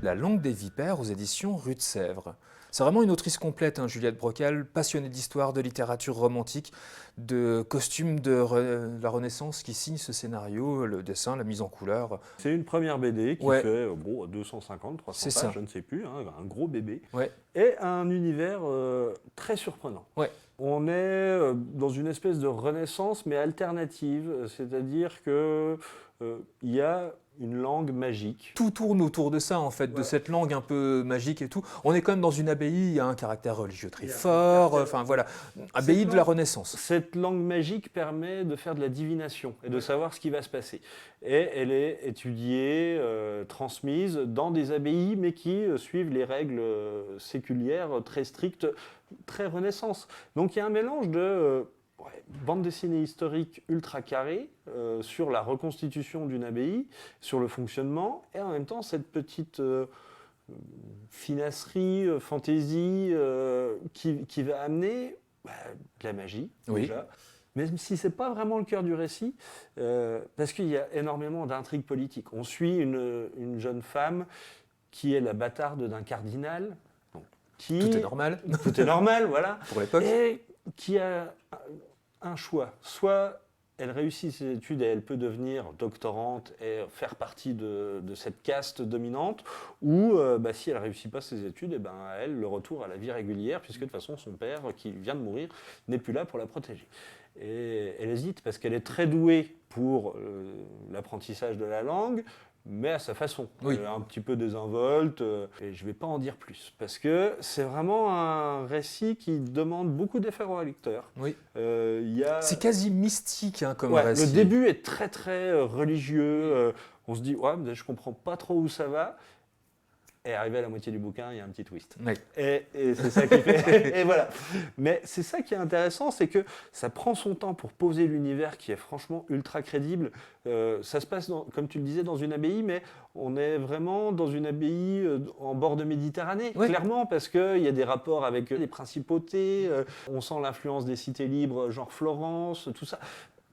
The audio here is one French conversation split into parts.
La langue des vipères aux éditions Rue de Sèvres. C'est vraiment une autrice complète, hein, Juliette Brocal, passionnée d'histoire, de littérature romantique, de costumes de la Renaissance, qui signe ce scénario, le dessin, la mise en couleur. C'est une première BD qui Ouais. fait 250, 300 C'est pages, ça. je ne sais plus, hein, un gros bébé. Ouais. Et un univers très surprenant. Ouais. On est dans une espèce de renaissance, mais alternative, c'est-à-dire que il y a une langue magique. Tout tourne autour de ça, en fait, de cette langue un peu magique et tout. On est quand même dans une abbaye, il y a un caractère religieux très fort, enfin voilà, abbaye de la Renaissance. Cette langue magique permet de faire de la divination et de savoir ce qui va se passer. Et elle est étudiée, transmise dans des abbayes, mais qui suivent les règles séculières très strictes, très Renaissance. Donc il y a un mélange de bande dessinée historique ultra carrée sur la reconstitution d'une abbaye, sur le fonctionnement, et en même temps cette petite finasserie, fantaisie qui va amener de la magie, déjà. Même si ce n'est pas vraiment le cœur du récit, parce qu'il y a énormément d'intrigues politiques. On suit une jeune femme qui est la bâtarde d'un cardinal. Tout est normal. Tout est normal, voilà. Pour l'époque. Et qui a un choix. Soit elle réussit ses études et elle peut devenir doctorante et faire partie de cette caste dominante, ou si elle ne réussit pas ses études, et elle, le retour à la vie régulière, puisque de toute façon son père, qui vient de mourir, n'est plus là pour la protéger. Et elle hésite parce qu'elle est très douée pour l'apprentissage de la langue, mais à sa façon, un petit peu désinvolte, et je ne vais pas en dire plus, parce que c'est vraiment un récit qui demande beaucoup d'efforts au lecteur. Oui. Y a... C'est quasi mystique comme récit. Le début est très très religieux, on se dit « je ne comprends pas trop où ça va », et arrivé à la moitié du bouquin, il y a un petit twist. Oui. Et c'est ça qui fait... et voilà. Mais c'est ça qui est intéressant, c'est que ça prend son temps pour poser l'univers qui est franchement ultra crédible. Ça se passe, comme tu le disais, dans une abbaye, mais on est vraiment dans une abbaye en bord de Méditerranée, clairement, parce qu'il y a des rapports avec les principautés, on sent l'influence des cités libres, genre Florence, tout ça.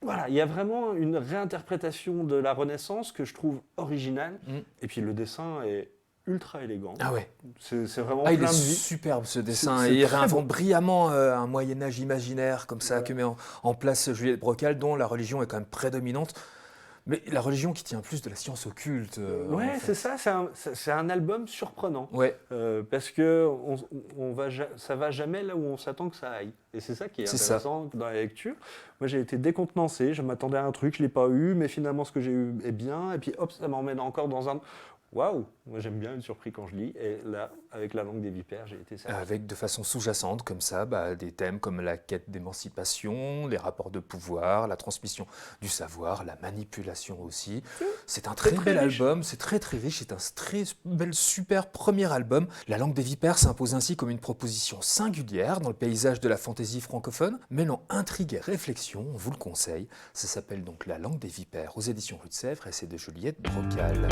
Voilà, il y a vraiment une réinterprétation de la Renaissance que je trouve originale. Et puis le dessin est ultra élégant. Ah ouais. C'est vraiment plein de vie. Il est superbe ce dessin. Il réinvente brillamment un Moyen-Âge imaginaire comme ça, que met en place Juliette Brocal, dont la religion est quand même prédominante. Mais la religion qui tient plus de la science occulte. C'est ça, c'est un album surprenant. Parce que ça va jamais là où on s'attend que ça aille. Et c'est ça qui est intéressant dans la lecture. Moi, j'ai été décontenancé, je m'attendais à un truc, je ne l'ai pas eu, mais finalement, ce que j'ai eu est bien. Et puis, hop, ça m'emmène encore dans un... Waouh, moi j'aime bien être surpris quand je lis, et là, avec la langue des vipères, j'ai été servi. Avec de façon sous-jacente, comme ça, des thèmes comme la quête d'émancipation, les rapports de pouvoir, la transmission du savoir, la manipulation aussi. C'est un très bel album, c'est très riche, c'est un très bel, super premier album. La langue des vipères s'impose ainsi comme une proposition singulière dans le paysage de la fantaisie francophone, mêlant intrigue et réflexion, on vous le conseille. Ça s'appelle donc La langue des vipères aux éditions Rue de Sèvres et c'est de Juliette Brocal.